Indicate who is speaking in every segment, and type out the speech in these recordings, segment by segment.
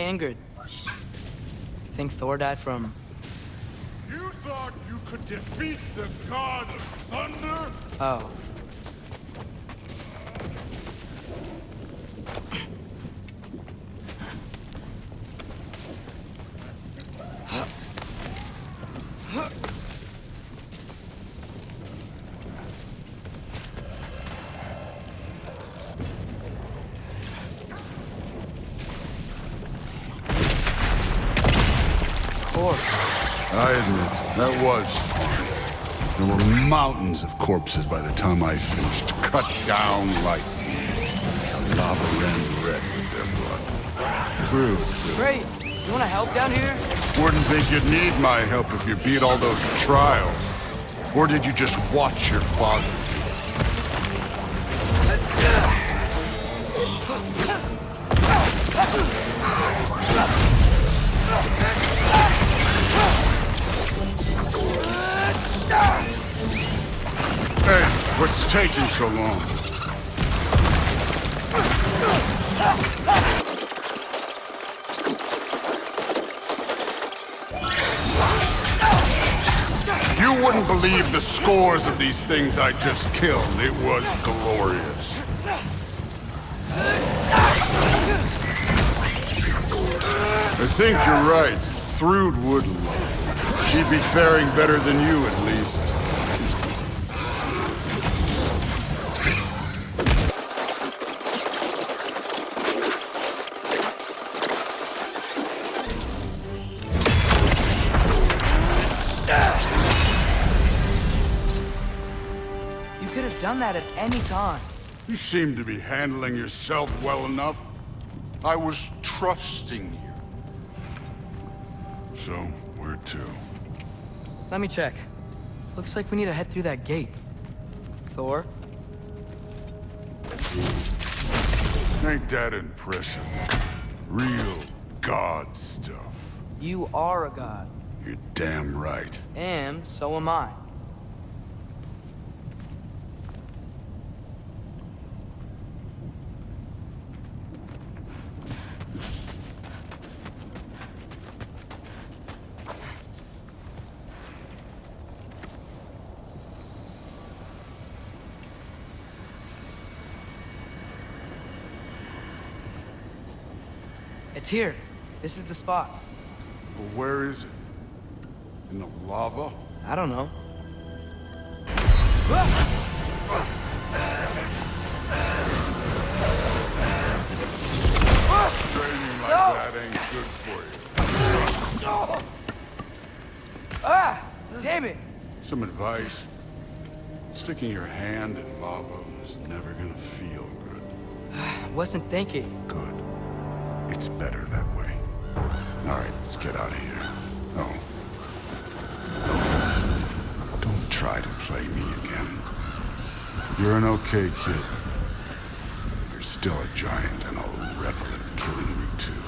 Speaker 1: angered. Think Thor died from...
Speaker 2: You thought you could defeat the god of thunder?
Speaker 1: Oh.
Speaker 2: I admit, that was fun. There were mountains of corpses by the time I finished, cut down like the lava ran red with their blood. True.
Speaker 1: Great. You want to help down here?
Speaker 2: Wouldn't think you'd need my help if you beat all those trials. Or did you just watch your father? Hey, what's taking so long? You wouldn't believe the scores of these things I just killed. It was glorious. I think you're right. Thrud would love. She'd be faring better than you, at least.
Speaker 1: You could have done that at any time.
Speaker 2: You seem to be handling yourself well enough. I was trusting you. So, where to?
Speaker 1: Let me check. Looks like we need to head through that gate. Thor?
Speaker 2: Ain't that impressive? Real god stuff.
Speaker 1: You are a god.
Speaker 2: You're damn right.
Speaker 1: And so am I. It's here. This is the spot.
Speaker 2: But where is it? In the lava?
Speaker 1: I don't know.
Speaker 2: Training like that ain't good for you.
Speaker 1: Ah! Damn it!
Speaker 2: Some advice. Sticking your hand in lava is never gonna feel good.
Speaker 1: Wasn't thinking.
Speaker 2: Good. It's better that way. All right, let's get out of here. Oh. Don't try to play me again. You're an okay kid. You're still a giant, and I'll revel in killing you too.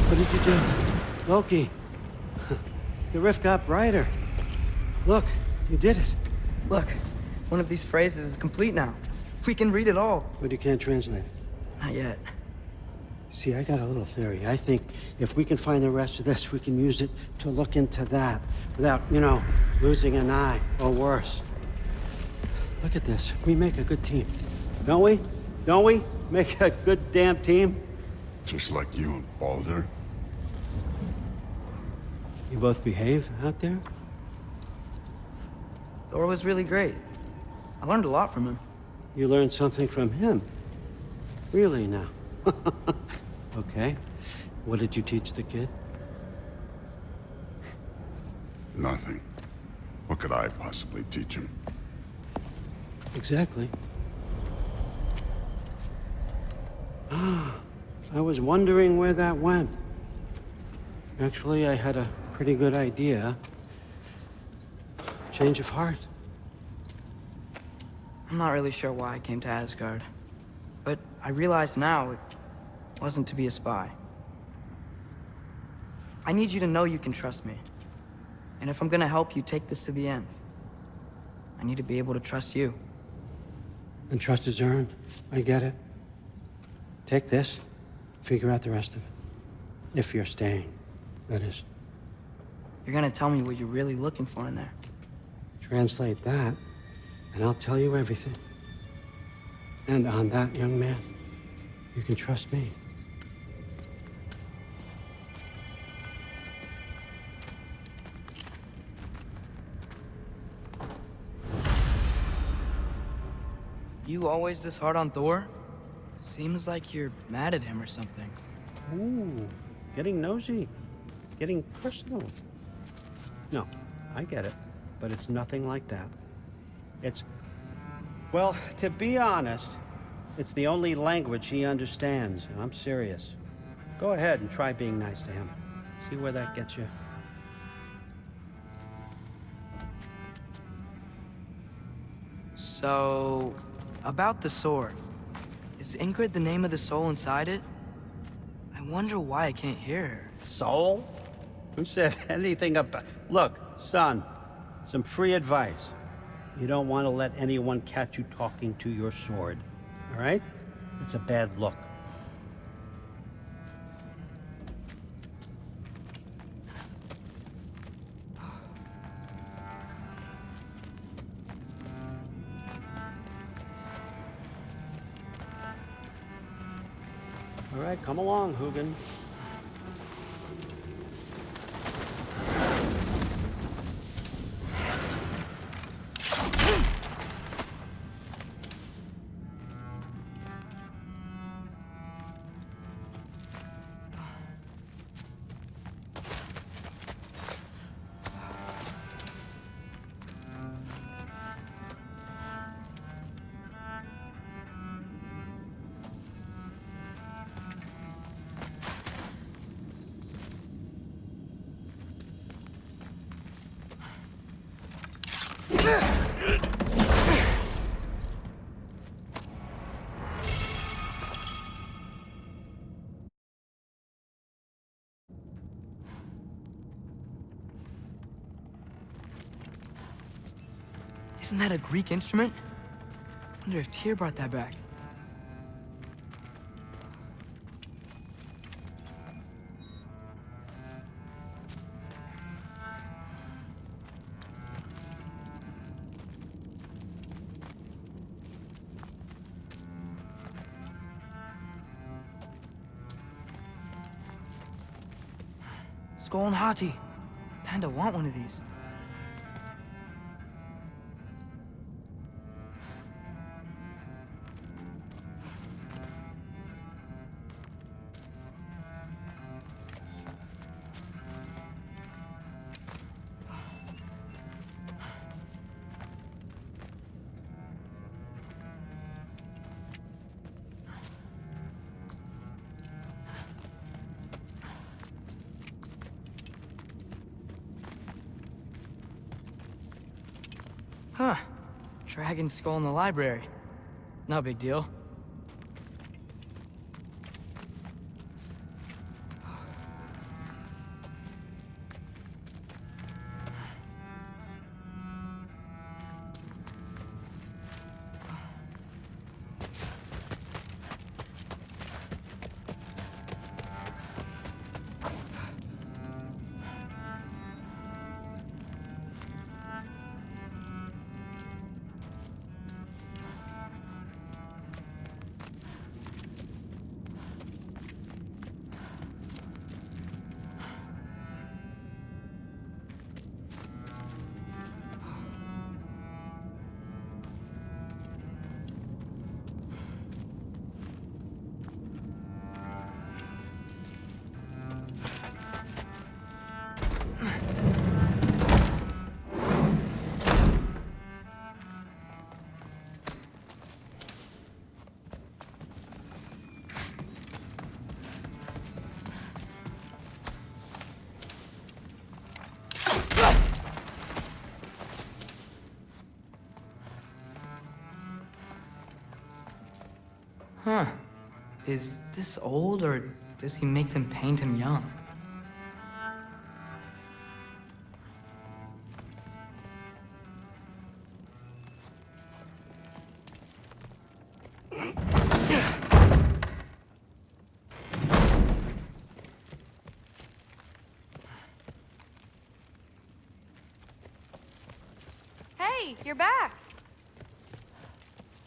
Speaker 3: What did you do? Loki. The rift got brighter. Look, you did it.
Speaker 1: Look, one of these phrases is complete now. We can read it all.
Speaker 3: But you can't translate it.
Speaker 1: Not yet.
Speaker 3: See, I got a little theory. I think if we can find the rest of this, we can use it to look into that without, you know, losing an eye or worse. Look at this. We make a good team. Don't we? Don't we? Make a good damn team?
Speaker 2: Just like you and Baldur.
Speaker 3: You both behave out there?
Speaker 1: Thor was really great. I learned a lot from him.
Speaker 3: You learned something from him? Really now? Okay. What did you teach the kid?
Speaker 2: Nothing. What could I possibly teach him?
Speaker 3: Exactly. I was wondering where that went. Actually, I had a pretty good idea. Change of heart.
Speaker 1: I'm not really sure why I came to Asgard. But I realize now it wasn't to be a spy. I need you to know you can trust me. And if I'm gonna help you take this to the end, I need to be able to trust you.
Speaker 3: And trust is earned. I get it. Take this, figure out the rest of it. If you're staying, that is.
Speaker 1: You're gonna tell me what you're really looking for in there.
Speaker 3: Translate that, and I'll tell you everything. And on that, young man, you can trust me.
Speaker 1: You always this hard on Thor? Seems like you're mad at him or something.
Speaker 3: Ooh, getting nosy, getting personal. No, I get it, but it's nothing like that. It's, well, to be honest, it's the only language he understands, and I'm serious. Go ahead and try being nice to him. See where that gets you.
Speaker 1: So, about the sword. Is Ingrid the name of the soul inside it? I wonder why I can't hear her.
Speaker 3: Soul? Who said anything about... Look, son, some free advice. You don't want to let anyone catch you talking to your sword, all right? It's a bad look. All right, come along, Hugin.
Speaker 1: Isn't that a Greek instrument? Wonder if Tyr brought that back. Skull and Hati. Kinda want one of these. Huh. Dragon skull in the library. No big deal. Huh. Is this old, or does he make them paint him young?
Speaker 4: Hey, you're back.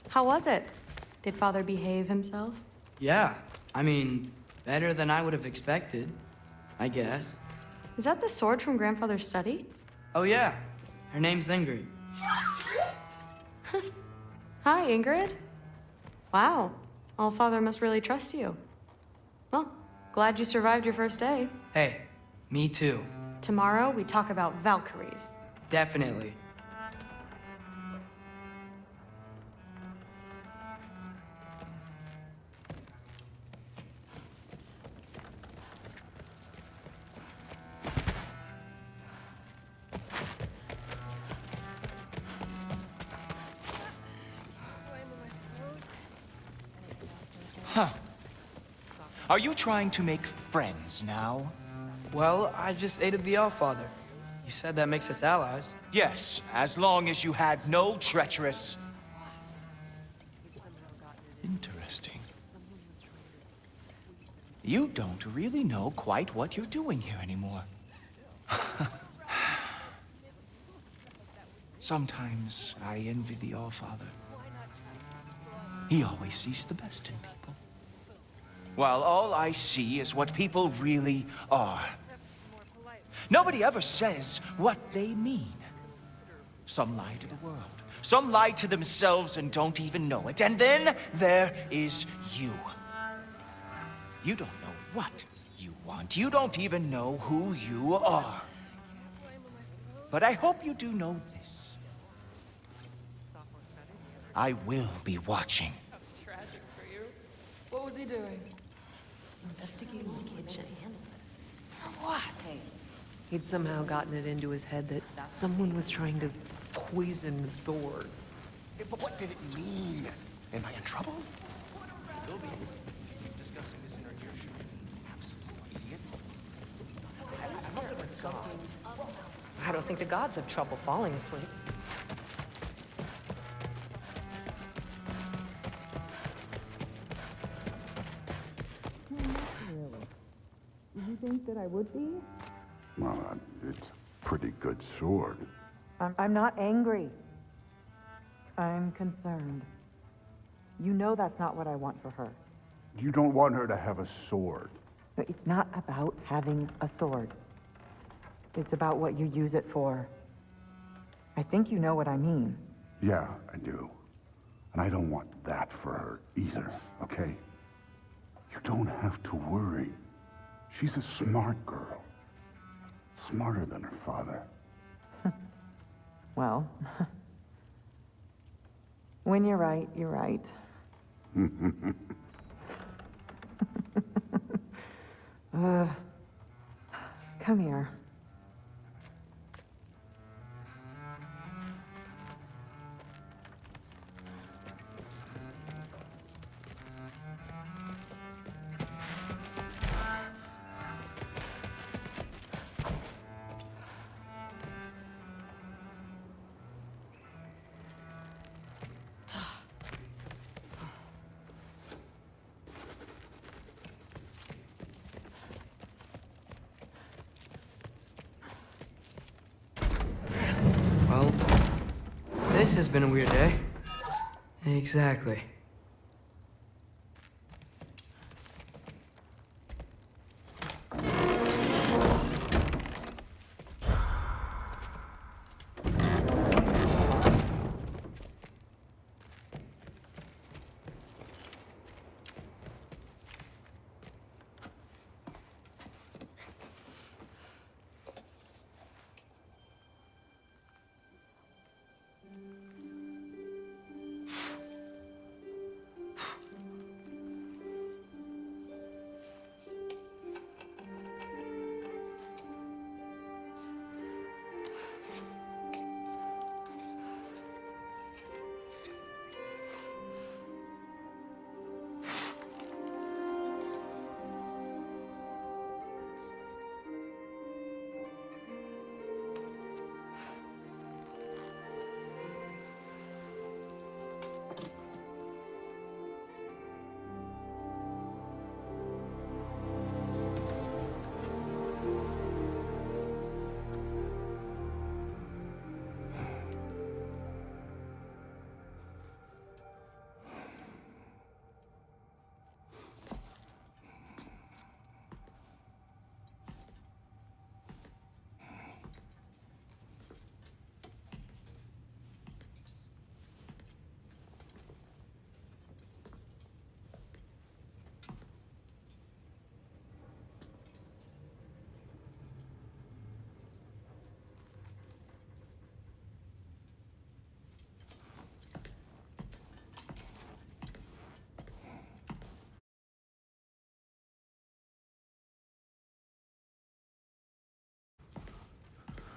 Speaker 5: How was it? Did Father behave himself?
Speaker 1: Yeah, I mean, better than I would have expected, I guess.
Speaker 5: Is that the sword from Grandfather's study?
Speaker 1: Oh yeah, her name's Ingrid.
Speaker 5: Hi, Ingrid. Wow, All-Father must really trust you. Well, glad you survived your first day.
Speaker 1: Hey, me too.
Speaker 5: Tomorrow, we talk about Valkyries.
Speaker 1: Definitely.
Speaker 6: Huh. Are you trying to make friends now?
Speaker 1: Well, I just aided the Allfather. You said that makes us allies.
Speaker 6: Yes, as long as you had no treacherous... Interesting. You don't really know quite what you're doing here anymore. Sometimes I envy the Allfather. He always sees the best in people. While all I see is what people really are. Nobody ever says what they mean. Some lie to the world. Some lie to themselves and don't even know it. And then there is you. You don't know what you want. You don't even know who you are. But I hope you do know this. I will be watching.
Speaker 4: Tragic for you. What was he doing?
Speaker 7: Investigating the kitchen.
Speaker 4: For what?
Speaker 7: He'd somehow gotten it into his head that someone was trying to poison Thor.
Speaker 8: But what did it mean? Am I in trouble?
Speaker 6: Discussing this in our earshot. Absolute idiot.
Speaker 7: I must have heard gods. I don't think the gods have trouble falling asleep.
Speaker 2: Well, it's a pretty good sword.
Speaker 9: I'm not angry. I'm concerned. You know that's not what I want for her.
Speaker 2: You don't want her to have a sword.
Speaker 9: But it's not about having a sword. It's about what you use it for. I think you know what I mean.
Speaker 2: Yeah, I do. And I don't want that for her either, okay? You don't have to worry. She's a smart girl. Smarter than her father.
Speaker 9: Well, when you're right, you're right. Come here.
Speaker 1: Well, this has been a weird day. Exactly.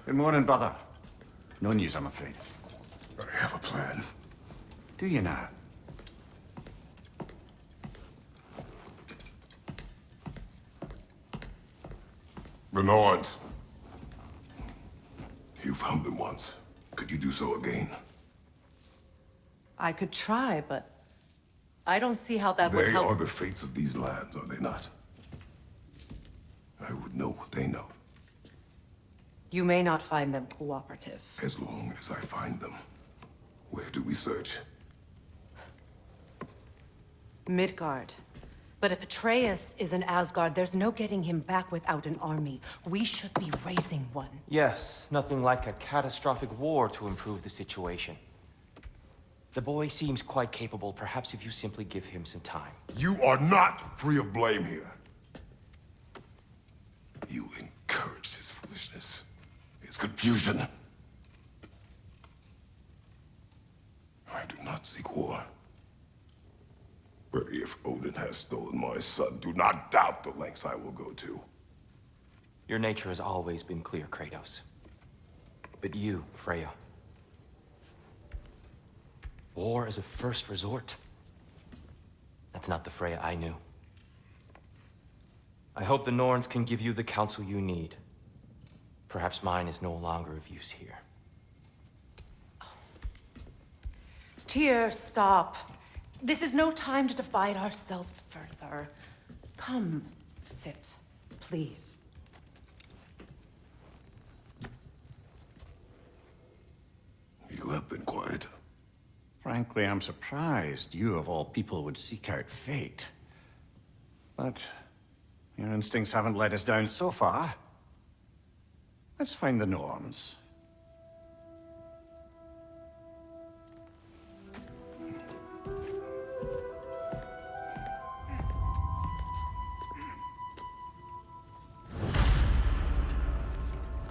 Speaker 10: Good morning, brother. No news, I'm afraid.
Speaker 2: I have a plan.
Speaker 10: Do you now?
Speaker 11: The Norns. You found them once. Could you do so again?
Speaker 7: I could try, but I don't see how that would
Speaker 11: They
Speaker 7: help.
Speaker 11: are the fates of these lands, are they not? I would know what they know,
Speaker 7: You may not find them cooperative.
Speaker 11: as long as I find them. Where do we search?
Speaker 7: Midgard. But if Atreus is in Asgard, there's no getting him back without an army. We should be raising one.
Speaker 12: Yes, nothing like a catastrophic war to improve the situation. The boy seems quite capable. Perhaps if you simply give him some time.
Speaker 11: You are not free of blame here. You encouraged his foolishness, his confusion. I do not seek war. But if Odin has stolen my son, do not doubt the lengths I will go to.
Speaker 12: Your nature has always been clear, Kratos. But you, Freya. War is a first resort. That's not the Freya I knew. I hope the Norns can give you the counsel you need. Perhaps mine is no longer of use here.
Speaker 7: Tyr, stop. This is no time to divide ourselves further. Come, sit, please.
Speaker 11: You have been quiet.
Speaker 10: Frankly, I'm surprised you, of all people, would seek out fate. But your instincts haven't let us down so far. Let's find the Norns.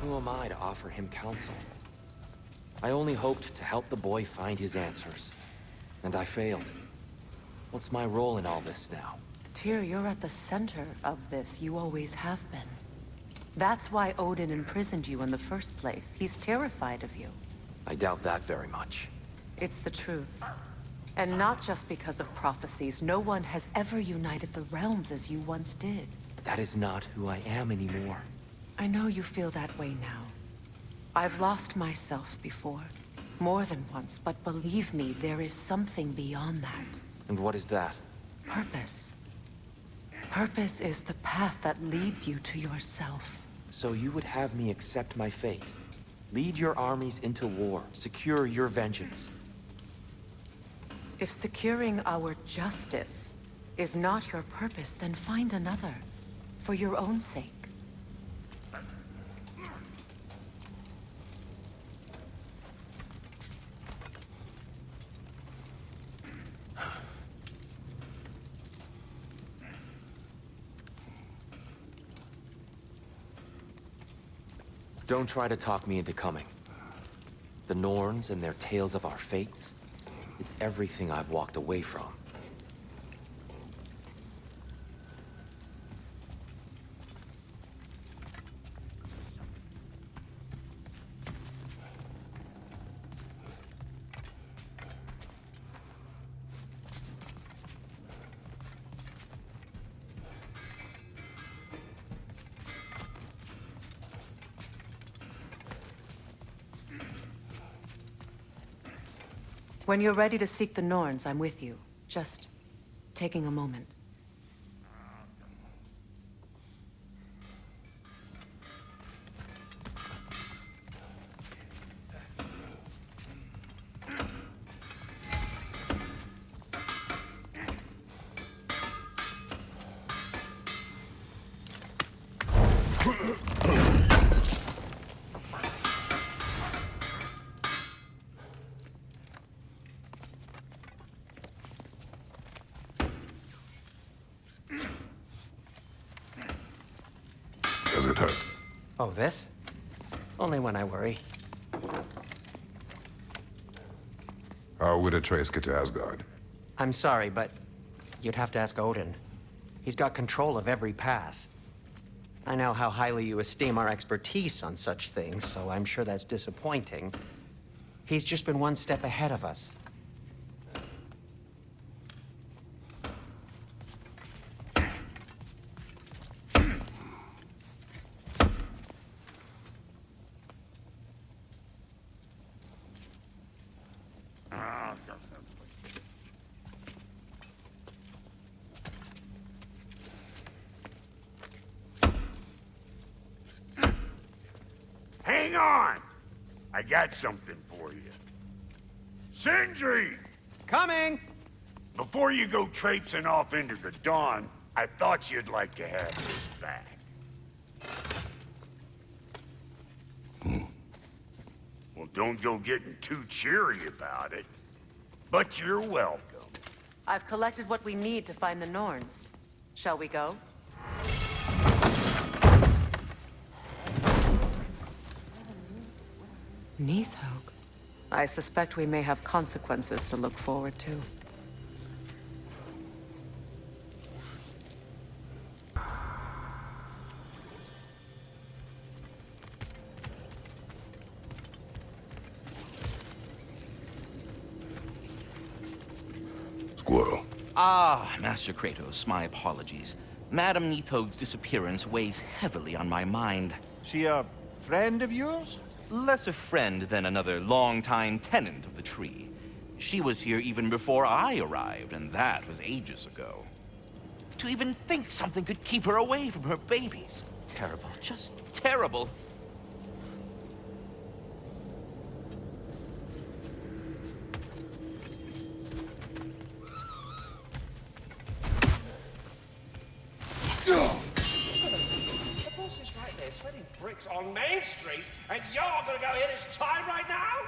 Speaker 12: Who am I to offer him counsel? I only hoped to help the boy find his answers. And I failed. What's my role in all this now?
Speaker 7: Tyr, you're at the center of this. You always have been. That's why Odin imprisoned you in the first place. He's terrified of you.
Speaker 12: I doubt that very much.
Speaker 7: It's the truth. And not just because of prophecies. No one has ever united the realms as you once did.
Speaker 12: That is not who I am anymore.
Speaker 7: I know you feel that way now. I've lost myself before. More than once, but believe me, there is something beyond that.
Speaker 12: And what is that?
Speaker 7: Purpose. Purpose is the path that leads you to yourself.
Speaker 12: So you would have me accept my fate? Lead your armies into war, secure your vengeance.
Speaker 7: If securing our justice is not your purpose, then find another. For your own sake.
Speaker 12: Don't try to talk me into coming. The Norns and their tales of our fates, it's everything I've walked away from.
Speaker 7: When you're ready to seek the Norns, I'm with you. Just taking a moment.
Speaker 11: Does it hurt?
Speaker 3: Oh, this? Only when I worry.
Speaker 11: How would Atreus get to Asgard?
Speaker 3: I'm sorry, but you'd have to ask Odin. He's got control of every path. I know how highly you esteem our expertise on such things, so I'm sure that's disappointing. He's just been one step ahead of us.
Speaker 2: Hang on! I got something for you. Sindri!
Speaker 3: Coming!
Speaker 2: Before you go traipsing off into the dawn, I thought you'd like to have this back. Well, don't go getting too cheery about it. But you're welcome.
Speaker 7: I've collected what we need to find the Norns. Shall we go? Neathhogue. I suspect we may have consequences to look forward to.
Speaker 2: Squirrel.
Speaker 13: Ah, Master Kratos, my apologies. Madame Neathoge's disappearance weighs heavily on my mind.
Speaker 10: She a friend of yours?
Speaker 13: Less a friend than another long-time tenant of the tree. She was here even before I arrived, and that was ages ago. To even think something could keep her away from her babies. Terrible, just terrible.
Speaker 8: Bricks on Main Street, and you're gonna go hit his time right now?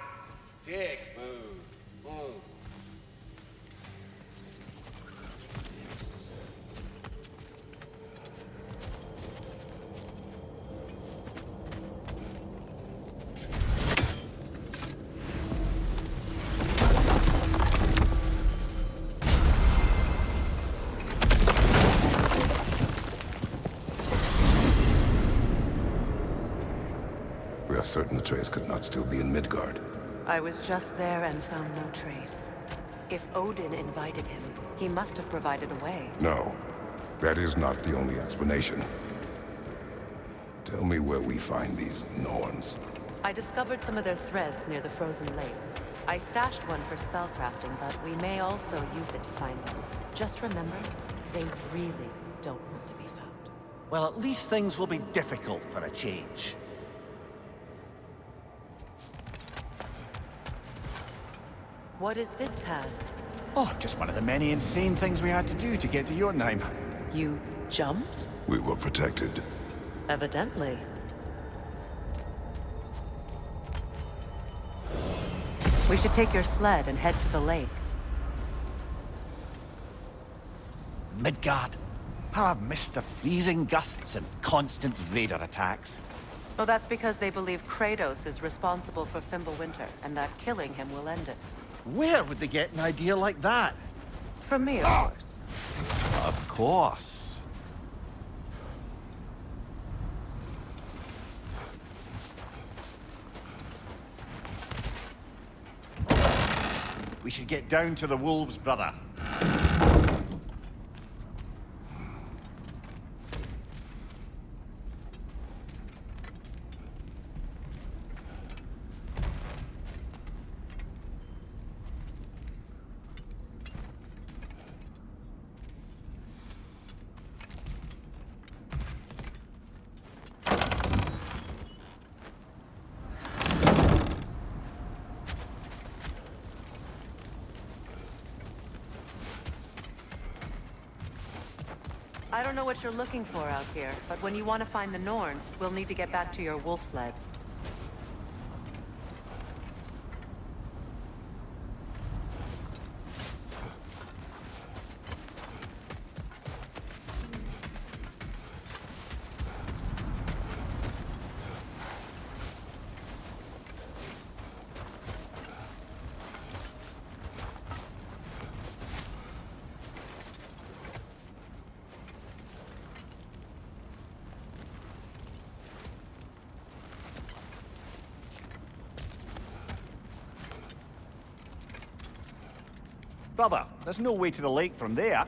Speaker 8: Dick, move. Move.
Speaker 11: We are certain the trace could not still be in Midgard.
Speaker 7: I was just there and found no trace. If Odin invited him, he must have provided a way.
Speaker 11: No, that is not the only explanation. Tell me where we find these Norns.
Speaker 7: I discovered some of their threads near the frozen lake. I stashed one for spellcrafting, but we may also use it to find them. Just remember, they really don't want to be found.
Speaker 10: Well, at least things will be difficult for a change.
Speaker 7: What is this path?
Speaker 10: Oh, just one of the many insane things we had to do to get to Jotunheim.
Speaker 7: You jumped?
Speaker 11: We were protected.
Speaker 7: Evidently. We should take your sled and head to the lake.
Speaker 10: Midgard. How I've missed the freezing gusts and constant raider attacks.
Speaker 7: Well, that's because they believe Kratos is responsible for Fimbulwinter, and that killing him will end it.
Speaker 10: Where would they get an idea like that?
Speaker 7: From me, of course.
Speaker 10: Of course. We should get down to the wolves, brother.
Speaker 7: I don't know what you're looking for out here, but when you want to find the Norns, we'll need to get back to your wolf sled.
Speaker 10: Brother, there's no way to the lake from there.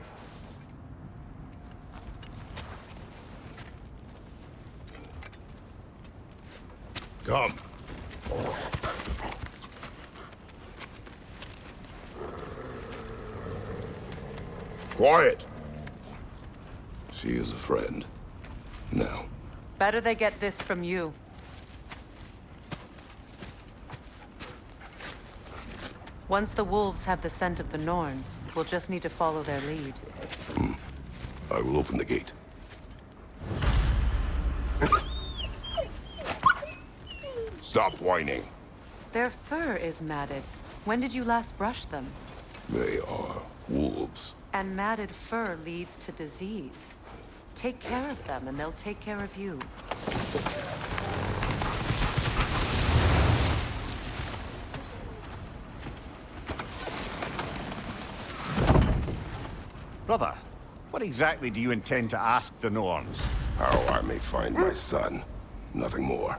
Speaker 11: Come. Quiet. She is a friend. Now.
Speaker 7: Better they get this from you. Once the wolves have the scent of the Norns, we'll just need to follow their lead.
Speaker 11: I will open the gate. Stop whining.
Speaker 7: Their fur is matted. When did you last brush them?
Speaker 11: They are wolves.
Speaker 7: And matted fur leads to disease. Take care of them, and they'll take care of you.
Speaker 10: Brother, what exactly do you intend to ask the Norns?
Speaker 11: How I may find my son. Nothing more.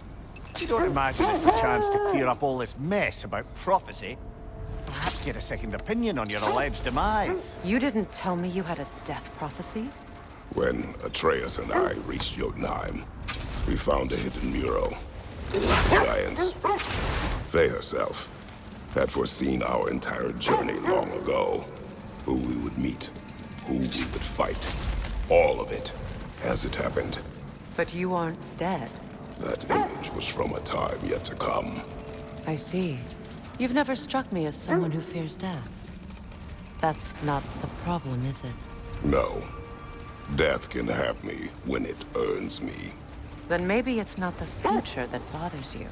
Speaker 10: You don't imagine it's a chance to clear up all this mess about prophecy? Perhaps get a second opinion on your alleged demise.
Speaker 7: You didn't tell me you had a death prophecy?
Speaker 11: When Atreus and I reached Jotunheim, we found a hidden mural. Giants. Faye herself had foreseen our entire journey long ago. Who we would meet, who we would fight. All of it, as it happened.
Speaker 7: But you aren't dead.
Speaker 11: That image was from a time yet to come.
Speaker 7: I see. You've never struck me as someone who fears death. That's not the problem, is it?
Speaker 11: No. Death can have me when it earns me.
Speaker 7: Then maybe it's not the future that bothers you.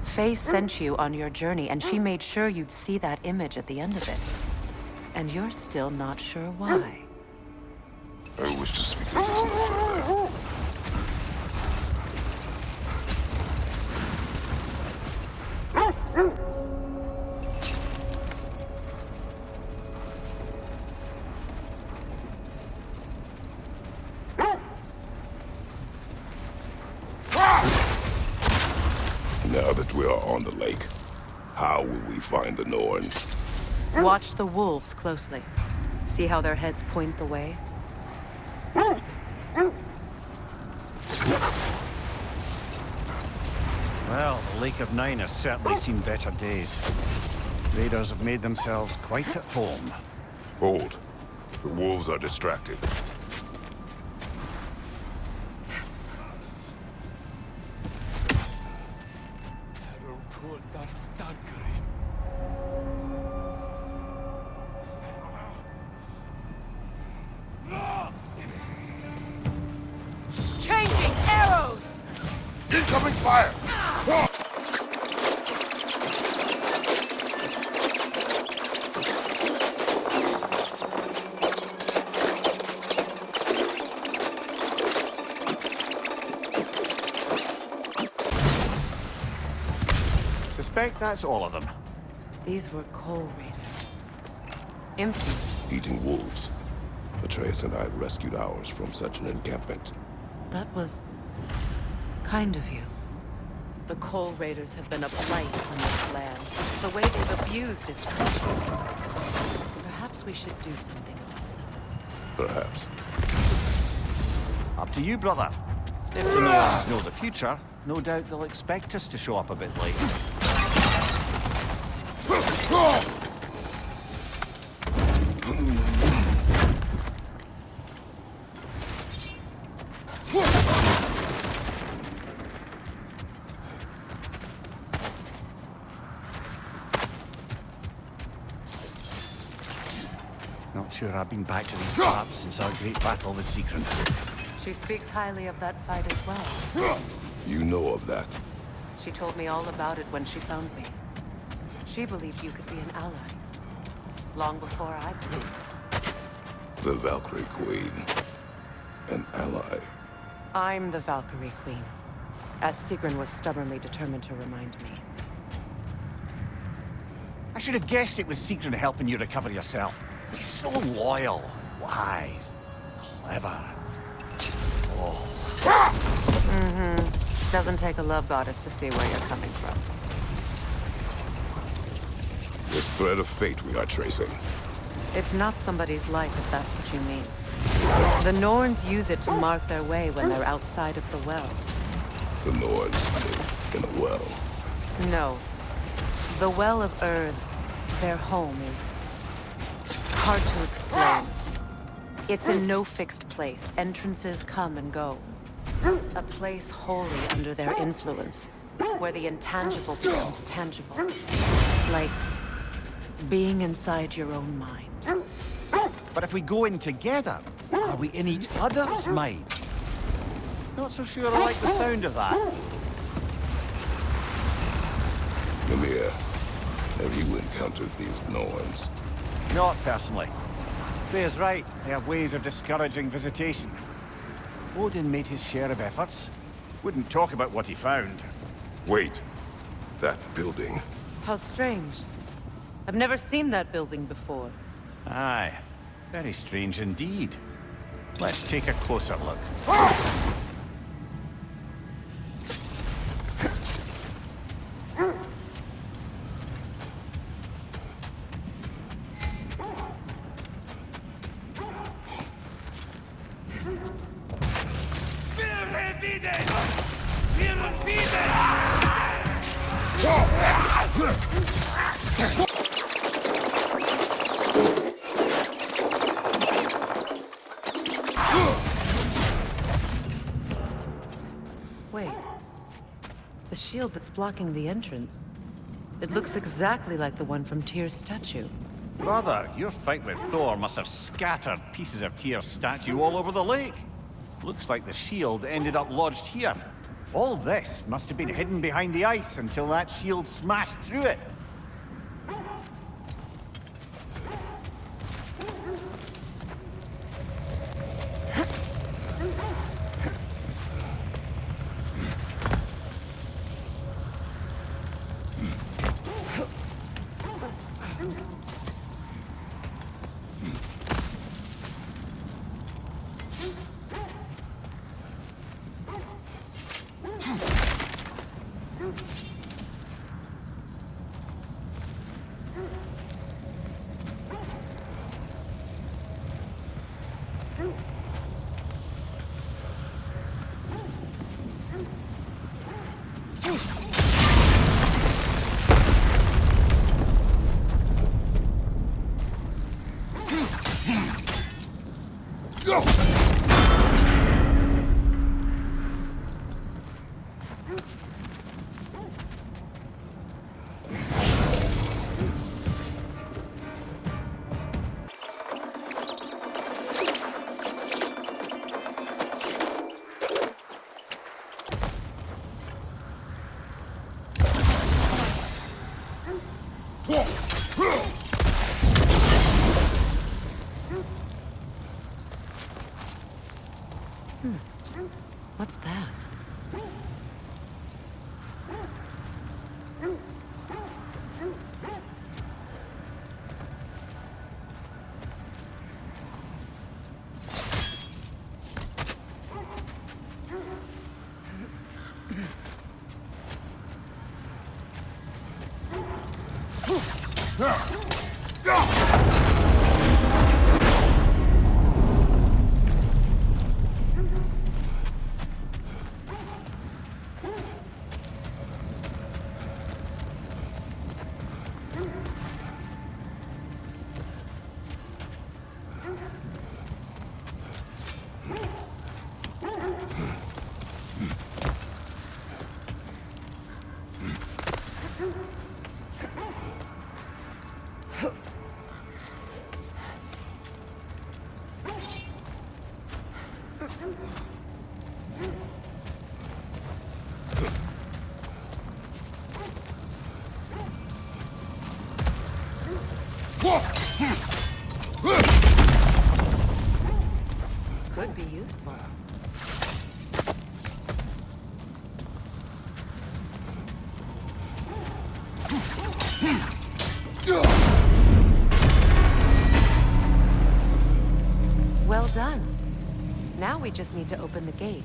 Speaker 7: Faye sent you on your journey, and she made sure you'd see that image at the end of it. And you're still not sure why.
Speaker 11: I wish to speak of this no further. Now that we are on the lake, how will we find the Norns?
Speaker 7: Watch the wolves closely. See how their heads point the way?
Speaker 10: Well, the Lake of Nine has certainly seen better days. Raiders have made themselves quite at home.
Speaker 11: Hold. The wolves are distracted.
Speaker 4: Changing arrows!
Speaker 11: Incoming fire!
Speaker 10: Suspect that's all of them.
Speaker 7: These were coal raiders. Impis.
Speaker 11: Eating wolves. Atreus and I rescued ours from such an encampment.
Speaker 7: That was kind of you. The coal raiders have been a blight on this land. The way they've abused its creatures. Perhaps we should do something about them.
Speaker 11: Perhaps.
Speaker 10: Up to you, brother. If the Norns know the future, no doubt they'll expect us to show up a bit late. Not sure I've been back to these parts since our great battle with Secret.
Speaker 7: She speaks highly of that fight as well.
Speaker 11: You know of that.
Speaker 7: She told me all about it when she found me. She believed you could be an ally. Long before I believed.
Speaker 11: The Valkyrie Queen. An ally.
Speaker 7: I'm the Valkyrie Queen. As Sigrun was stubbornly determined to remind me.
Speaker 10: I should have guessed it was Secret helping you recover yourself. He's so loyal, wise, clever. Oh.
Speaker 7: Mm-hmm. Doesn't take a love goddess to see where you're coming from.
Speaker 11: This thread of fate we are tracing.
Speaker 7: It's not somebody's life, if that's what you mean. The Norns use it to mark their way when they're outside of the well.
Speaker 11: The Norns live in a well.
Speaker 7: No. The Well of Earth, their home, is hard to explain. It's in no fixed place. Entrances come and go. A place wholly under their influence, where the intangible becomes tangible. Like being inside your own mind.
Speaker 10: But if we go in together, are we in each other's mind? Not so sure I like the sound of that.
Speaker 11: Mimir, have you encountered these Norns?
Speaker 10: Not personally. Freya's right. They have ways of discouraging visitation. Odin made his share of efforts. Wouldn't talk about what he found.
Speaker 11: Wait. That building.
Speaker 7: How strange. I've never seen that building before.
Speaker 10: Aye. Very strange indeed. Let's take a closer look.
Speaker 7: Wait. The shield that's blocking the entrance. It looks exactly like the one from Tyr's statue.
Speaker 10: Brother, your fight with Thor must have scattered pieces of Tyr's statue all over the lake. Looks like the shield ended up lodged here. All this must have been hidden behind the ice until that shield smashed through it.
Speaker 7: What's that? Could be useful. Well done. Now we just need to open the gate.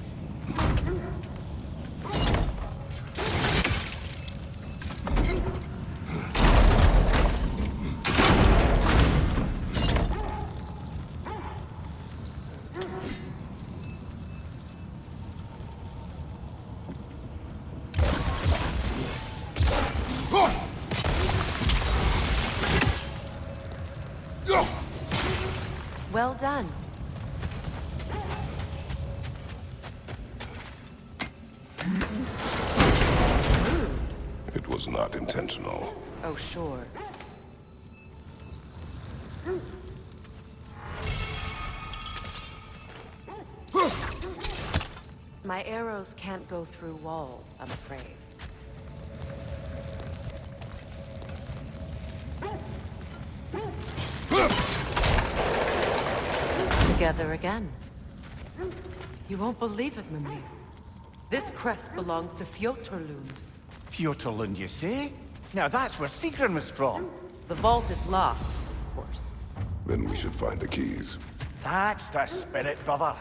Speaker 7: Well done.
Speaker 11: It was not intentional.
Speaker 7: Oh, sure. My arrows can't go through walls, I'm afraid. Together again. You won't believe it, Mimir. This crest belongs to Fjotorlund.
Speaker 6: Fjotorlund, you say? Now that's where Sigrun was from.
Speaker 7: The vault is locked, of course.
Speaker 11: Then we should find the keys.
Speaker 6: That's the spirit, brother.